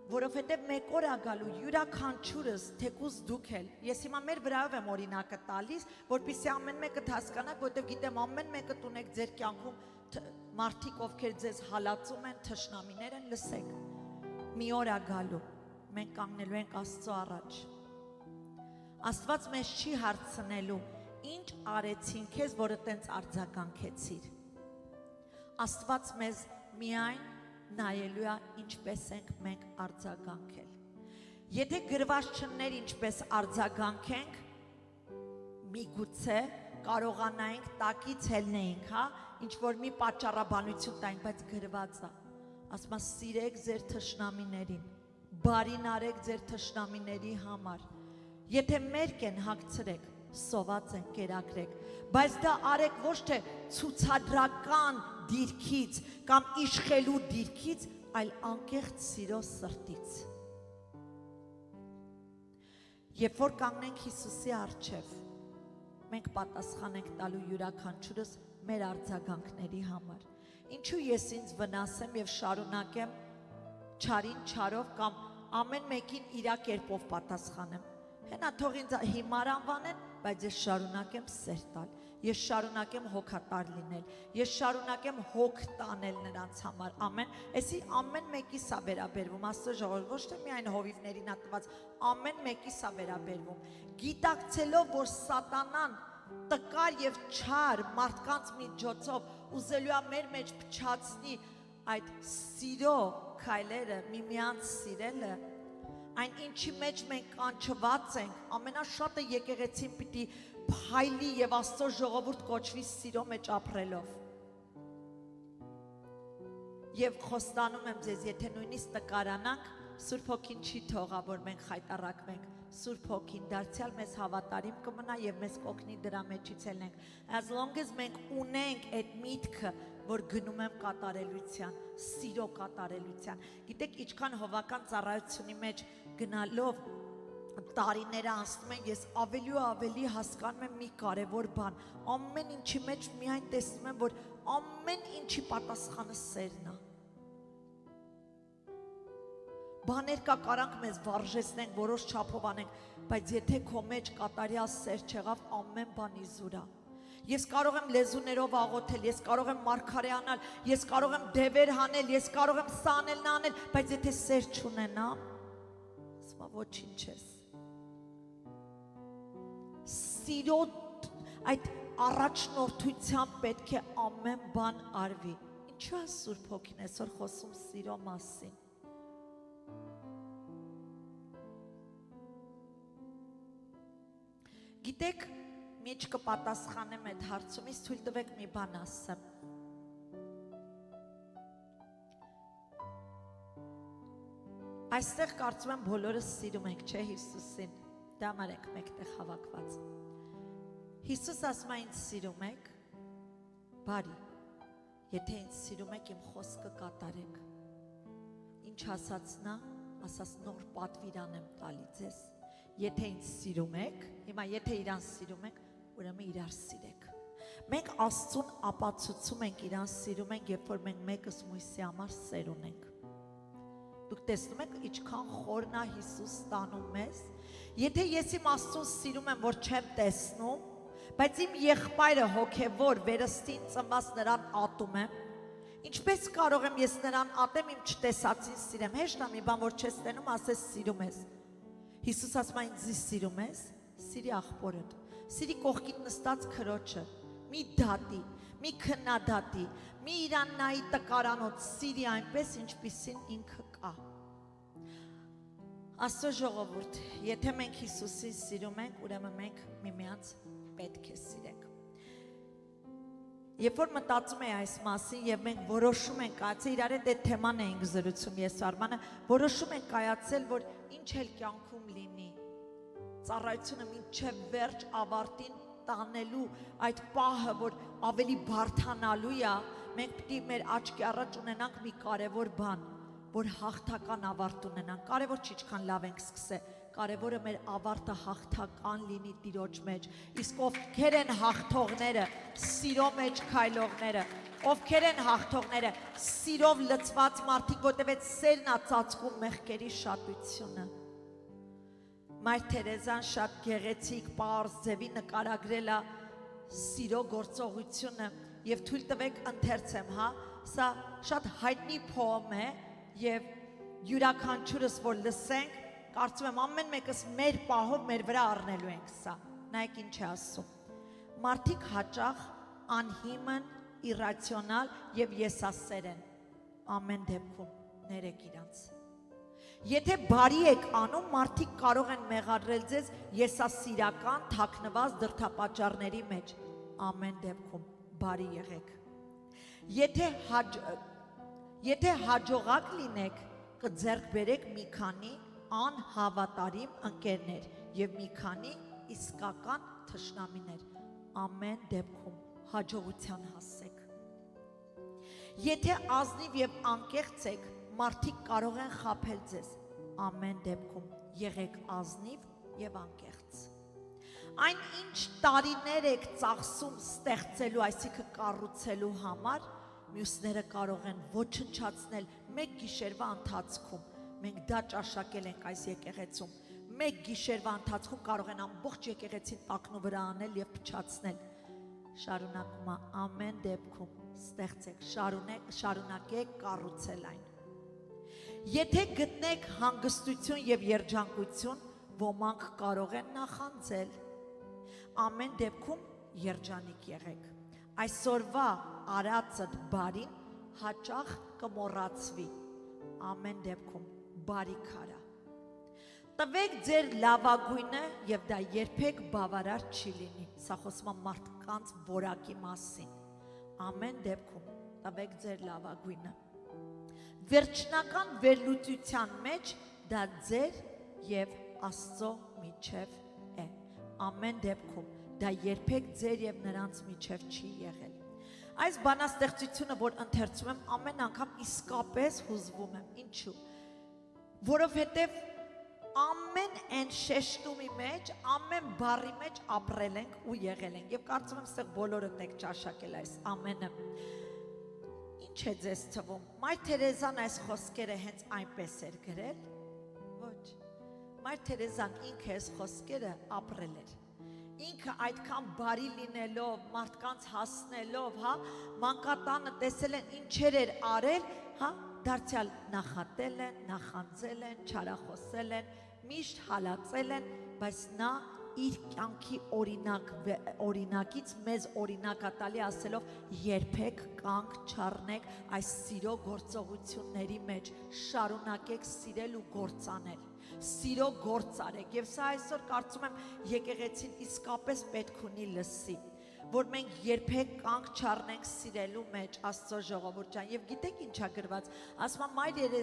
որովհետև մեկ օր ա գալու յուրաքանչյուրս, թեկուզ դուք էլ, ես հիմա մեր վրայով եմ օրինակը տալիս, որպեսզի ամեն մեկը հասկանաք, որովհետև գիտեմ ամեն մեկը ունեք ձեր կյանքում մարդիկ, ովքեր ձեզ հալածում են, թշնամիներ են, լսեք։ Մի օր ա գալու, մենք կանգնելու ենք Աստծո առաջ։ Աստված մեզ չի հարցնելու, ինչ արեցին քեզ, որը տենց արձագանքեցիր։ Աստված մեզ միայն նայելու է ինչպես ենք մենք արձագանքել։ Եթե գրված չներ ինչպես արձագանքենք, միգուցե կարողանայինք տակից ելնեինք, հա, ինչ որ մի պատճառաբանություն տայինք, բայց գրված է։ Ասում է սիրեք ձեր թշնամիներին, բարին արեք ձեր թշնամիների համար։ Եթե մերկ են հագցրեք, սոված են կերակրեք, բայց դա արեք ոչ թե ցուցադրական դիրքից կամ իշխելու դիրքից, այլ անկեղծ սիրո սրտից։ Երբ որ կանգնենք Հիսուսի առջև, մենք պատասխան ենք տալու յուրաքանչյուրս մեր արձագանքների համար։ Ինչու ես ինձ վնասեմ եւ շարունակեմ չարին չարով կամ ամեն մեկին իր կերպով պատասխանեմ։ Հենա թող ինձ հիմար անվանեն, բայց ես շարունակեմ սեր տալ, ես շարունակեմ հոգատար լինել, ես շարունակեմ հոգ տանել նրանց համար, ամեն, այսի ամեն մեկի սա վերաբերվում, Աստծո ժողովուրդ, ոչ թե միայն հովիվներին ա տված, ամեն մեկի սա վերաբերվում, գիտակցելով, որ սատանան տկար եւ չար մարդկանց միջոցով ուզելու է մեր մեջ փչացնի այդ սիրո քայլերը, միմյանց սիրելը, Այն ինչի մեջ մենք կանչված ենք, ամենաշատը եկեղեցին պիտի փայլի եւ Աստծո ժողովուրդ կոչվի սիրո մեջ ապրելով։ Եվ խոստանում եմ ձեզ, եթե նույնիսկ տկարանանք, Սուրբ Հոգին չի թողա, որ մենք խայտառակվենք։ Սուրբ Հոգին դարձյալ մեզ հավատարիմ կմնա եւ մեզ կօգնի դրա մեջից ելնենք։ As long as մենք ունենք այդ միտքը, որ գնում եմ կատարելության, սիրո կատարելության։ Գիտեք, ինչքան հովական ծառայությունի մեջ գնալով տարիները անցնում են, ես ավելի ու ավելի հասկանում եմ մի կարևոր բան։ Ամեն ինչի մեջ միայն տեսնում եմ, որ ամեն ինչի պատասխանը սերն է։ Բաներ կա կարանք մեզ վարժեցնենք, որոշ չափով անենք, բայց եթե քո մեջ կատարյալ սեր չեղավ, ամեն բան իզուր է։ Ես կարող եմ լեզուներով աղոթել, ես կարող եմ մարգարեանալ, ես կարող եմ դևեր հանել, ես կարող եմ սա անել, նա անել, բայց եթե սեր չունենամ, ասում ոչինչ ես։ Սիրո այդ առաջնորդությամբ պետք է ամեն բան արվի։ Ինչու է Սուրբ Հոգին այսօր խոսում սիրո մասին։ Գիտեք, միջ կպատասխանեմ այդ հարցումից, թույլ տվեք մի բան ասեմ։ Այստեղ կարծում եմ բոլորս սիրում ենք, չէ, Հիսուսին, դա մարենք մեկտեղ հավաքված։ Հիսուս ասում է ինձ սիրում եք, բարի, եթե ինձ սիրում եք, իմ խոսքը կատարեք։ Ինչ ասաց նա, ասաց նոր պատվիրան եմ տալի ձեզ։ Եթե ինձ սիրում եք, հիմա եթե իրան սիրում եք, ուրեմն իրար սիրեք։ Մենք Աստծուն ապացուցում ենք իրան սիրում ենք, երբ որ մենք մեկս մյուսի համար սեր ունենք։ Դուք տեսնում եք ինչքան խորն է Հիսուս տանում մեզ։ Եթե ես իմ Աստծուն սիրում եմ, որ չեմ տեսնում, բայց իմ եղբայրը հոգևոր վերստին ծնված նրան ատում եմ, ինչպես կարող եմ ես նրան ատեմ իմ չտեսածին սիրեմ։ Հեշտ է մի բան, որ չես տենում, ասես սիրում ես։ Հիսուս ասում է ինձ սիրում ես, սիրի աղբորդ, սիրի կողքիդ նստած քրոջը, մի դատի, մի քննադատի, մի իրան նայի տկարանոց, սիրի այնպես, ինչպիսին ինքը կա։ Աստծո ժողովուրդ, եթե մենք Հիսուսին սիրում ենք, ուրեմն մենք միմյանց պետք է սիրենք։ Երբ որ մտածում եմ այս մասին եւ մենք որոշում ենք կայացել, իրար հետ այդ թեման էինք զրուցում ես Արմանը, որոշում ենք կայացել, որ ինչ էլ կյանքում լինի, ծառայությունը մինչև վերջ ավարտին տանելու այդ պահը, որ ավելի բարդանալու է, մենք պիտի մեր աչքի առաջ ունենանք մի կարևոր բան, որ հաղթական ավարտ ունենանք։ Կարևոր չի ինչքան լավ ենք սկսել, կարևորը մեր ավարտը հաղթական լինի Տիրոջ մեջ։ Իսկ ովքեր են հաղթողները, սիրո մեջ քայլողները, ովքեր են հաղթողները, սիրով լցված մարդիկ, որտեղ այդ սերն է ծածկում մեղքերի շատությունը։ Մայր Թերեզան շատ գեղեցիկ պարզ ձևի նկարագրել է սիրո գործողությունը եւ թույլ տվեք ընթերցեմ, հա, սա շատ հայտնի պոեմ է եւ յուրաքանչյուրս որ լսենք, կարծում եմ ամեն մեկս մեր պահով մեր վրա առնելու ենք սա։ Նայեք ինչ է ասում։ Մարդիկ հաճախ անհիմն, իրացիոնալ եւ եսասեր են։ Ամեն դեպքում ներեք իրանց։ Եթե բարի եք անում, մարդիկ կարող են մեղադրել ձեզ եսասիրական, թաքնված դրդապատճառների մեջ։ Ամեն դեպքում բարի եղեք։ Եթե հաջողակ լինեք, կձեռք բերեք մի քանի անհավատարիմ ընկերներ եւ մի քանի իսկական թշնամիներ։ Ամեն դեպքում հաջողության հասեք։ Եթե ազնիվ եւ անկեղծ եք, մարդիկ կարող են խաբել ձեզ։ Ամեն դեպքում եղեք ազնիվ եւ անկեղծ։ Այն ինչ տարիներ եք ծախսում ստեղծելու, այսինքն կառուցելու համար, մյուսները կարող են ոչնչացնել մեկ գիշերվա ընթացքում։ Մենք դա ճաշակել ենք այս եկեղեցում։ Մեկ գիշերվա ընթացքում կարող են ամբողջ եկեղեցին տակնու վրա անել եւ փչացնել։ Շարունակում է ամեն դեպքում ստեղծեք, շարունակեք կառուցել այն։ Եթե գտնեք հանգստություն եւ երջանկություն, ոմանք կարող են նախանձել։ Ամեն դեպքում երջանիկ եղեք։ Այսօրվա արածդ բարին հաճախ կմոռացվի։ Ամեն դեպքում բարի քարա։ Տվեք ձեր լավագույնը եւ դա երբեք բավարար չի լինի։ Սա խոսում է մարդկանց որակի մասին։ Ամեն դեպքում տվեք ձեր լավագույնը։ Վերջնական վերլուծության մեջ դա ձեր եւ Աստծո միջև է։ Ամեն դեպքում դա երբեք ձեր եւ նրանց միջև չի եղել։ Այս բանաստեղծությունը, որ ընթերցում եմ, ամեն անգամ իսկապես հուզվում եմ։ Ինչու՞։ Որովհետեւ ամեն այն շեշտումի մեջ, ամեն բառի մեջ ապրել ենք ու եղել ենք։ Եվ կարծում եմ, այստեղ բոլորդ եք ճաշակել այս ամենը։ Ինչ է ձեզ թվում։ Մայր Թերեզան այս խոսքերը հենց այնպես էր գրել։ Ոչ։ Մայր Թերեզան ինքը այս խոսքերը ապրել էր։ Ինքը այդքան բարի լինելով, մարդկանց հասնելով, հա, մանկատանը տեսել են ինչեր էր արել, հա, դարձյալ նախատել են, նախանձել են, չարախոսել են, միշտ հալածել են, բայց նա իր կյանքի օրինակից մեզ օրինակատալի ասելով երբեք կանգ չառնեք այս սիրո գործողությունների մեջ, շարունակեք սիրել ու գործանել, սիրո գործ արեք, եւ սա այսօր կարծում եմ եկեղեցին իսկապես պետք ունի լսի, որ մենք երբեք կանգ չառնենք սիրելու մեջ Աստծո ժողովուրդ ջան, եւ գիտեք ինչա գրված, ասում է Մայր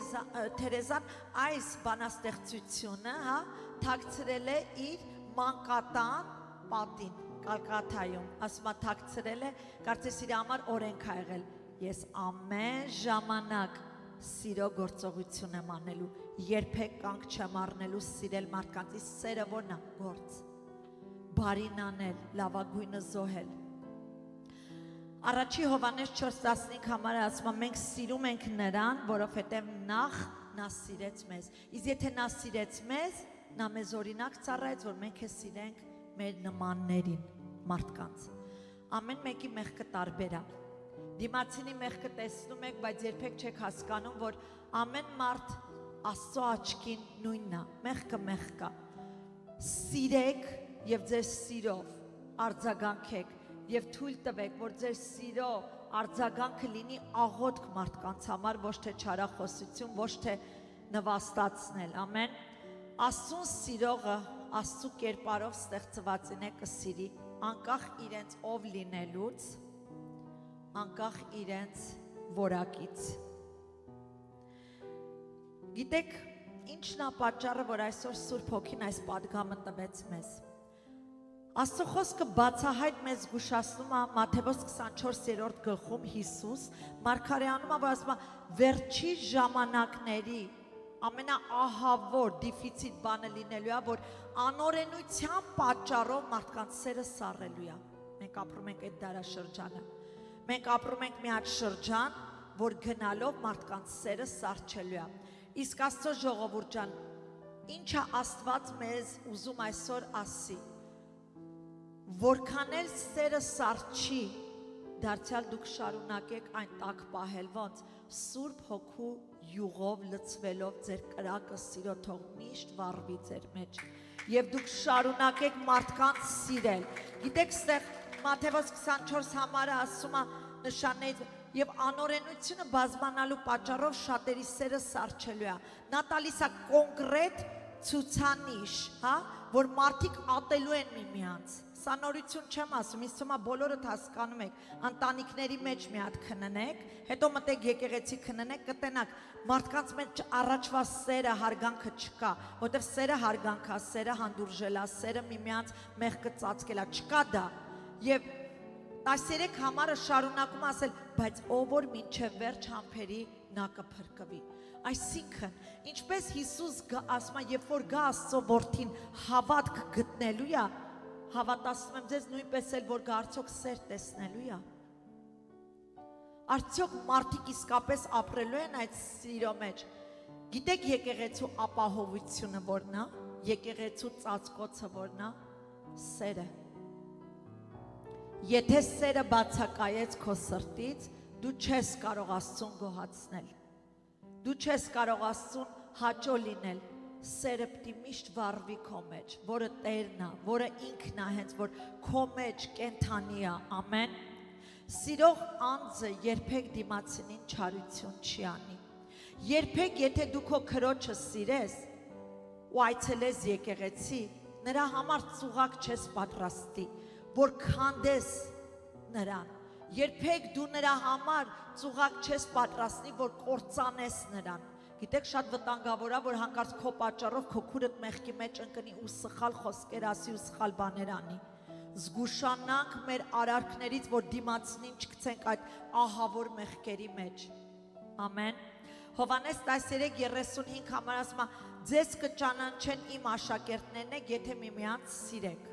Թերեզան այս բանաստեղծությունը, հա, թաքցրել է իր մանկատան պատին Կալկաթայում, ասում է թաքցրել է, կարծես իր համար օրենք ա եղել, ես ամեն ժամանակ սիրո գործողություն եմ անելու, երբեք կանգ չեմ առնելու սիրել մարդկանց, իսկ սերը ո՞րն է, գործ, բարին անել, լավագույնը զոհել։ Առաջի Հովհաննես 4:15 համարը ասում է մենք սիրում ենք նրան, որովհետև նախ նա սիրեց մեզ։ Իսկ եթե նա սիրեց մեզ, նա մեզ օրինակ ծառայեց, որ մենք սիրենք մեր նմաններին, մարդկանց։ Ամեն մեկի մեղքը տարբեր է։ Դիմացինի մեղքը տեսնում եք, բայց երբեք չեք հասկանում, որ ամեն մարդ Աստծո աչքին նույնն է, մեղքը մեղք է։ Սիրեք եւ ձեր սիրով արձագանքեք եւ թույլ տվեք, որ ձեր սիրո արձագանքը լինի աղոթք մարդկանց համար, ոչ թե չարախոսություն, ոչ թե նվաստացնել, ամեն։ Աստծուն սիրողը Աստծու կերպարով ստեղծվածին է կսիրի, անկախ իրենց ով լինելուց, անկախ իրենց որակից։ Գիտեք, ինչն է պատճառը, որ այսօր Սուրբ Հոգին այս պատգամը տվեց մեզ։ Աստծո խոսքը բացահայտ մեզ զգուշացնում է Մատթեոս 24-րդ գլխում Հիսուս մարգարեանում է, որ ասում է վերջի ժամանակների ամենաահավոր դիֆիցիտ բանը լինելու է, որ անօրենության պատճառով մարդկանց սերը սառելու է։ Մենք ապրում ենք այդ դարաշրջանը։ Մենք ապրում ենք մի հատ շրջան, որ գնալով մարդկանց սերը սառչելու է։ Իսկ Աստծո ժողովուրդ ջան, ինչա Աստված մեզ ուզում այսօր ասի, որքան էլ սերը սառչի, դարձյալ դուք շարունակեք այն տակ պահել, ոնց Սուրբ Հոգու յուղով լցվելով ձեր կրակը սիրո թող միշտ վառվի ձեր մեջ եւ դուք շարունակեք մարդկանց սիրել։ Գիտեք, ստեղ Մատթեոս 24 համարը ասում է նշաններից եւ անօրենությունը բազմանալու պատճառով շատերի սերը սառչելու է։ Նա տալիս է կոնկրետ ցուցանիշ, հա, որ մարդիկ ատելու են միմյանց։ Սա նորություն չեմ ասում, ինձ թվում է բոլորդ հասկանում եք, ընտանիքների մեջ մի հատ քննեք, հետո մտեք եկեղեցի քննեք, կտենաք մարդկանց մեջ առաջվա սերը, հարգանքը չկա, որտեղ սերը հարգանք է, սերը հանդուրժել է, սերը միմյանց մեղքը ծածկել է, չկա դա։ Եվ 13 համարը շարունակում ասել, բայց ով որ մինչև վերջ համբերի նա կփրկվի։ Այսինքն, ինչպես Հիսուս ասում է, երբ որ գա Աստծո որդին հավատք գտնելու է, հավատացնում եմ ձեզ նույնպես էլ որ գա արդյոք սեր տեսնելու է։ Արդյոք մարդիկ իսկապես ապրելու են այդ սիրո մեջ։ Գիտեք եկեղեցու ապահովությունը որն է, եկեղեցու ծածկոցը որն է, սերը։ Եթե սերը բացակայեց քո սրտից, դու չես կարող Աստծուն գոհացնել։ Դու չես կարող Աստծուն հաճո լինել։ Սերը պիտի միշտ վառվի քո մեջ, որը Տերն է, որը ինքն է հենց, որ քո մեջ կենթանի է, ամեն։ Սիրող անձը երբեք դիմացինին չարություն չի անի։ Երբեք եթե դու քո քրոջը սիրես, ու այցելես եկեղեցի, նրա համար ծուղակ չես պատրաստի, որ քանդես նրան։ Երբեք դու նրա համար ծուղակ չես պատրաստի, որ կործանես նրան։ Գիտեք, շատ վտանգավոր է, որ հանկարծ քո պատճառով քո քուրդ մեղքի մեջ ընկնի ու սխալ խոսքեր ասի ու սխալ բաներ անի։ Զգուշանանք մեր արարքներից, որ դիմացնին չգցենք այդ ահավոր մեղքերի մեջ։ Ամեն։ Հովանես 13:35 համար ասում է. ձեզ կճանաչեն իմ աշակերտներն եք, եթե միմյանց սիրեք։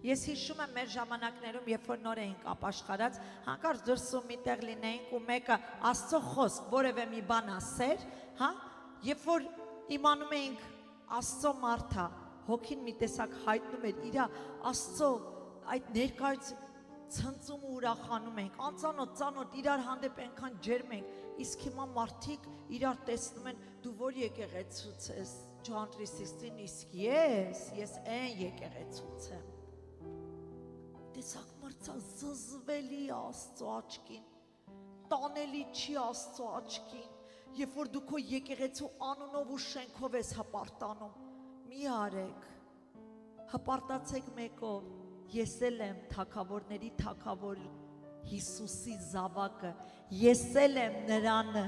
Ես հիշում եմ մեր ժամանակներում, երբ որ նոր էինք ապաշխարած, հանկարծ դրսում միտեղ լինեինք ու մեկը Աստծո խոսք, որևէ մի բան ասեր, հա, երբ որ իմանում էինք Աստծո մարդ է, հոգին մի տեսակ հայտնում էր իր Աստծո այդ ներկայություն ցնծում ու ուրախանում ենք, անծանոթ իրար հանդեպ այնքան ջերմ ենք, իսկ հիմա մարդիկ իրար տեսնում են, դու որ եկեղեցուց ես, Ջոան 3:16, իսկ ես այն եկեղեցուց եմ։ Տեսակ մրցա զզվելի Աստծո աչքին, տանելի չի Աստծո աչքին, երբ որ դու քո եկեղեցու անունով ու շենքով ես հպարտանում, մի արեք, հպարտացեք մեկով, ես էլ եմ թագավորների թագավոր Հիսուսի զավակը, ես էլ եմ նրանը,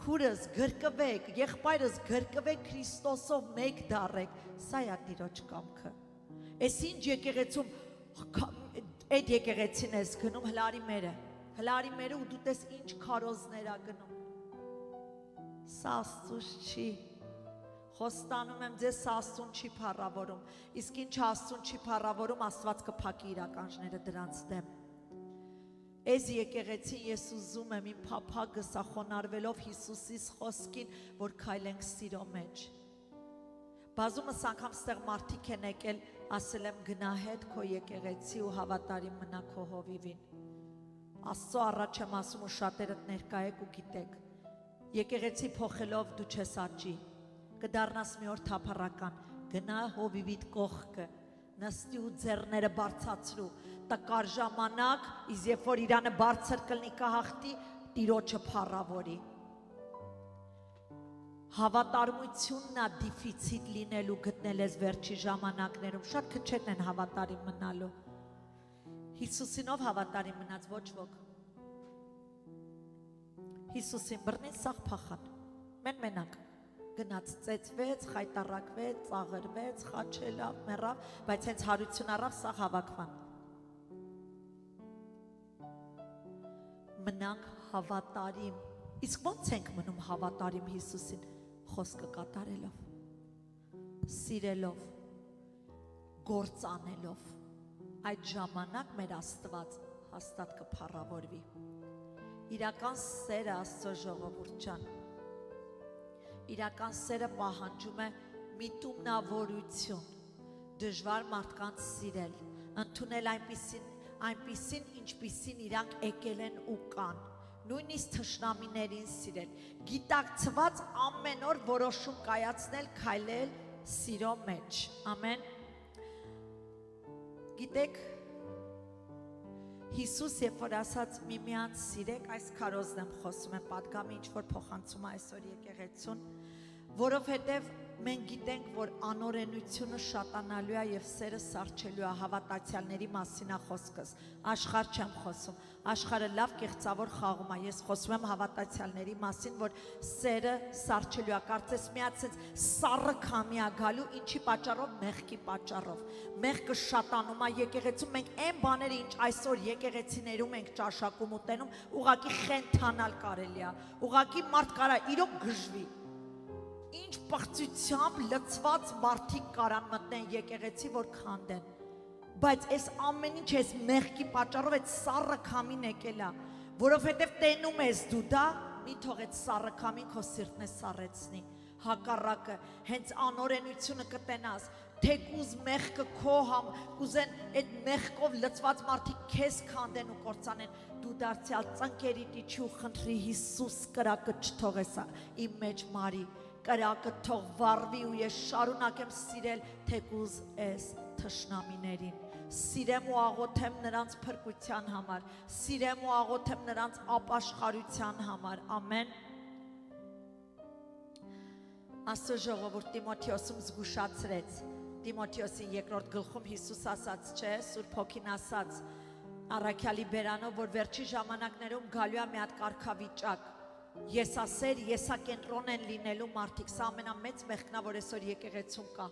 քուրս գրկվեք, եղբայրս գրկվեք Քրիստոսով մեկ դառեք, սա է Տիրոջ կամքը։ Էս ինչ եկեղեցում այդ եկեղեցին ես գնում հլարի մերը ու դու տես ինչ քարոզներ ա գնում։ Սա Աստծուց չի։ Խոստանում եմ ձեզ, սա Աստծուն չի փառավորում, իսկ ինչ Աստծուն չի փառավորում, Աստված կփակի իր ականջները դրանց դեմ։ Այս եկեղեցին ես ուզում եմ իմ փափագը սախոնարվելով Հիսուսիս խոսքին, որ քայլենք սիրո մեջ։ Բազումս անգամ ստեղ մարդիկ են եկել, ասել եմ գնա հետ քո եկեղեցի ու հավատարիմ մնա քո հովիվին։ Աստծո առաջ եմ ասում ու շատերդ ներկա եք ու գիտեք, եկեղեցի փոխելով դու չես աճի, կդառնաս մի օր թափառական, գնա հովիվիդ կողքը, նստի ու ձեռները բարձրացրու, տկար ժամանակ, իսկ երբ որ Իրանը բարձր կլինի կհաղթի, Տիրոջը փառավորի։ Հավատարմությունն է դիֆիցիտ լինելու գտնել ես վերջի ժամանակներում, շատ քչերն են հավատարիմ մնալու։ Հիսուսինով հավատարիմ մնաց ոչ ոք։ Հիսուսին բռնին սաղ փախան, մենակ գնաց ծեծվեց, խայտառակվեց, ծաղրվեց, խաչելավ, մեռավ, բայց հենց հարություն առավ սաղ հավաքվան։ Մնանք հավատարիմ, իսկ ո՞նց ենք մնում հավատարիմ Հիսուսին, խոսքը կատարելով, սիրելով, գործ անելով, այդ ժամանակ մեր Աստված հաստատ կփառավորվի։ Իրական սերը Աստծո ժողովուրդ ջան, իրական սերը պահանջում է միտումնավորություն, դժվար մարդկանց սիրել, ընդունել այնպիսին, ինչպիսին իրանք եկել են ու կան, նույնիսկ թշնամիներին սիրել, գիտակցված ամեն օր որոշում կայացնել, քայլել սիրո մեջ, ամեն։ Գիտեք, Հիսուս երբ որ ասաց միմյանց սիրեք, այս քարոզն եմ խոսում եմ, պատգամի ինչ որ փոխանցում այսօր եկեղեցուն, որովհետև մենք գիտենք, որ անօրենությունը շատանալու է եւ սերը սառչելու է, հավատացյալների մասին է խոսքս, աշխարհ չեմ խոսում, աշխարհը լավ կեղծավոր խաղում է, ես խոսում եմ հավատացյալների մասին, որ սերը սառչելու է, կարծես միացած սառը քամի է գալու, ինչի պատճառով, մեղքի պատճառով, մեղքը շատանում է եկեղեցում, մենք այն բաները, ինչ այսօր եկեղեցիներում ենք ճաշակում ուտենում, ուղղակի խենթանալ կարելի է, ուղղակի մարդ կարա իրոք գժվի, ինչ պղծությամբ լցված մարդիկ կարան մտնեն եկեղեցի, որ քանդեն, բայց այս ամեն ինչ այս մեղքի պատճառով այդ սառը քամին եկել է, որովհետև տենում ես դու դա, մի թող այդ սառը քամին քո սիրտն է սառեցնի, հակառակը, հենց անօրենությունը կտենաս, թեկուզ մեղքը քո համ, կուզեն այդ մեղքով լցված մարդիկ քեզ քանդեն ու կործանեն, դու դարձյալ ծնկերի տիչի ու խնդրի Հիսուս կրակը չթողես իմ մեջ մարի, կրակը թող վառվի ու ես շարունակեմ սիրել թեկուզ այս թշնամիներին, սիրեմ ու աղոթեմ նրանց փրկության համար, սիրեմ ու աղոթեմ նրանց ապաշխարության համար, ամեն։ Աստծո ժողովուրդ Տիմոթեոսում զգուշացրեց Տիմոթեոսին երկրորդ գլխում Հիսուս ասաց չէ Սուրբ Հոգին ասաց Առաքյալի բերանով որ վերջի ժամանակներում գալու է մի հատ կարգավիճակ եսասեր եսակենտրոն են լինելու մարդիկ սա ամենամեծ մեղքն է որ այսօր եկեղեցում կա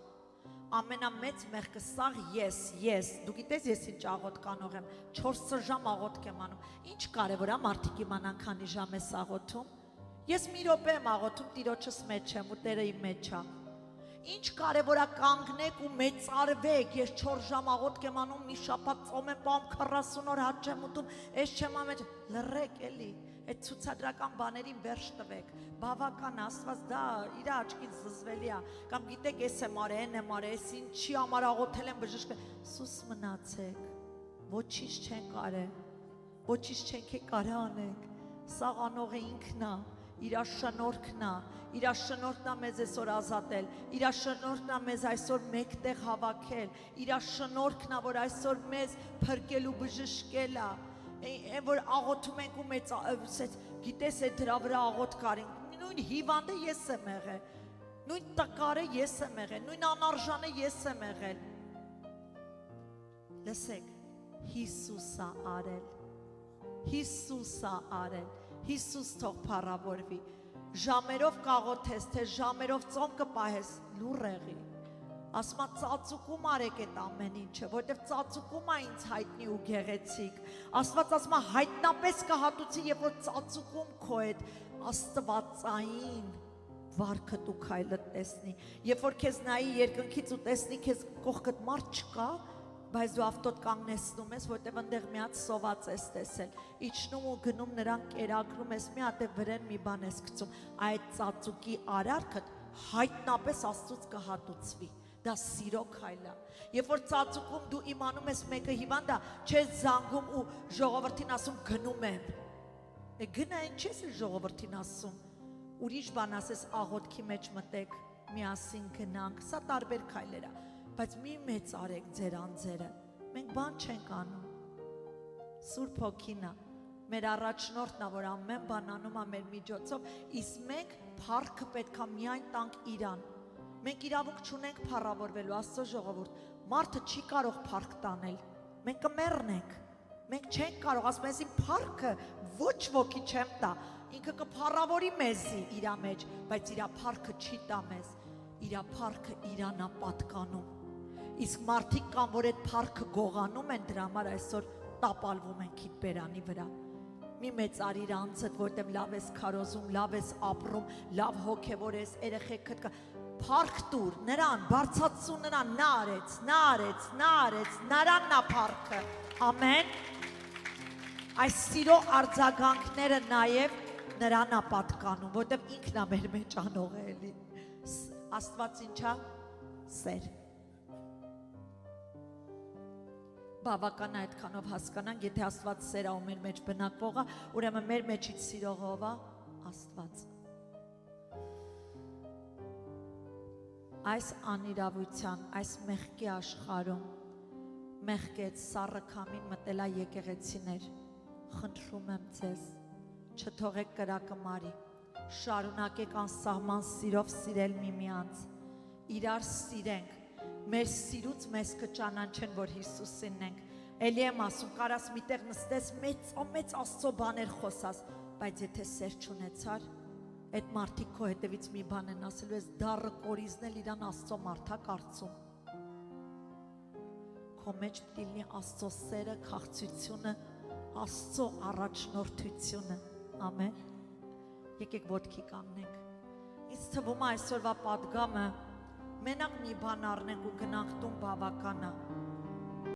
ամենամեծ մեղքը սա ես դու գիտես ես ինչ աղոթք անող եմ 4 ժամ աղոթք եմ անում ինչ կարևոր է մարդիկ իմանան քանի ժամ ես աղոթում ես մի րոպե եմ աղոթում Տիրոջս մեջ եմ ու Տերը իմ մեջ է Ինչ կարևոր է կանգնեք ու մեծարվեք ես 4 ժամ աղոթք եմ անում մի շաբաթ ծոմ եմ պահում 40 օր հաց եմ ուտում ես չեմ ամեջ լռեք էլի այդ ցուցադրական բաներին վերջ տվեք բավական Աստված դա իր աչքից զզվելի է կամ գիտեք ես եմ արել այն եմ արել ես ինչի համար աղոթել եմ բժշկել սուս մնացեք ոչինչ չեն կարել ոչինչ չենք կարա անենք սա անողը ինքն է իր շնորհքն է իր շնորհքն է մեզ այսօր ազատել իր շնորհքն է մեզ այսօր մեկտեղ հավաքել իր շնորհքն է որ այսօր մեզ փրկել ու բժշկել է որ աղոթում ենք ու մեծ գիտես է դրա վրա աղոթք արենք նույն հիվանդը ես եմ եղել նույն տկարը ես եմ եղել նույն անարժանը ես եմ եղել լսեք Հիսուսը արել Հիսուսը արել Հիսուս թող փառավորվի ժամերով կաղոթես թե ժամերով ծոմ կպահես լուռ եղի ասма ծածուկում արեք այդ ամեն ինչը որտեվ ծածուկում է ինձ հայտնի ու գեղեցիկ Աստված ասма հայտնապես կհատուցի երբ որ ծածուկում քո այդ աստվածային վարքը դու քայլը տեսնի երբ որ քեզ նայի երկնքից ու տեսնի քեզ կողքդ մարդ չկա բայց դու ավտոտ կանգնեցնում ես, որտեղ այնտեղ մի հատ սոված ես տեսել, իջնում ու գնում նրան կերակրում ես, մի հատ է վրան մի բան ես գցում, այդ ծածուկի արարքը հայտնապես Աստծուց կհատուցվի, դա սիրո քայլ է, երբ որ ծածուկում դու իմանում ես մեկը հիվանդ է, չես զանգում ու ժողովրդին ասում գնում եմ, գնա այն չես ժողովրդին ասում, ուրիշ բան ասես աղոթքի մեջ մտեք, միասին գնանք, սա տարբեր քայլեր է բայց մի մեծ արեք ձեր անձերը, մենք բան չենք անում, Սուրբ Հոգին է, մեր առաջնորդն է, որ ամեն բան անում է մեր միջոցով, իսկ մենք փառքը պետք է միայն տանք իրան, մենք իրավունք չունենք փառավորվելու, Աստծո ժողովուրդ, մարդը չի կարող փառք տանել, մենք կմեռնենք, մենք չենք կարող, ասում ես իմ փառքը ոչ ոքի չեմ տա, ինքը կփառավորի մեզի իրա մեջ, բայց իրա փառքը չի տա մեզ, իրա փառքը իրան է պատկանում Իսկ մարդիկ կան, որ այդ փառքը գողանում են դրա համար այսօր տապալվում են քիթ բերանի վրա։ Մի մեծար իր անձդ, որտեղ լավ ես քարոզում, լավ ես ապրում, լավ հոգևոր ես, երեխեքդ կա։ Փառք տուր նրան, բարձրացու նրան, նա արեց, նրանն է փառքը։ Ամեն։ Այս սիրո արձագանքները նաև նրան է պատկանում, որտեղ ինքն է մեր մեջ անողը էլի։ Աստված ինչա սեր։ Բավական է այդքանով հասկանանք, եթե Աստված սեր է ու մեր մեջ բնակվողը, ուրեմն մեր մեջից սիրողով է Աստված։ Այս անիրավության, այս մեղքի աշխարհում, մեղքի այդ սառը քամին մտել է եկեղեցիներ, խնդրում եմ ձեզ, չթողեք կրակը մարի, շարունակեք անսահման սիրով սիրել միմյանց, իրար սիրենք, մեր սիրուց մեզ կճանաչեն, որ Հիսուսին ենք, էլի եմ ասում, կարաս միտեղ նստես մեծ Աստծո բաներ խոսաս, բայց եթե սեր չունեցար, այդ մարդիկ քո հետևից մի բան են ասելու, ես դառը կորիզնել իրան Աստծո մարդա կարծում, քո մեջ պիտի լինի Աստծո սերը, քաղցությունը, Աստծո առաջնորդությունը, ամեն, եկեք ոտքի կանգնենք, ինձ թվում է այսօրվա պատգամը, մենակ մի բան առնենք ու գնանք տուն բավական է,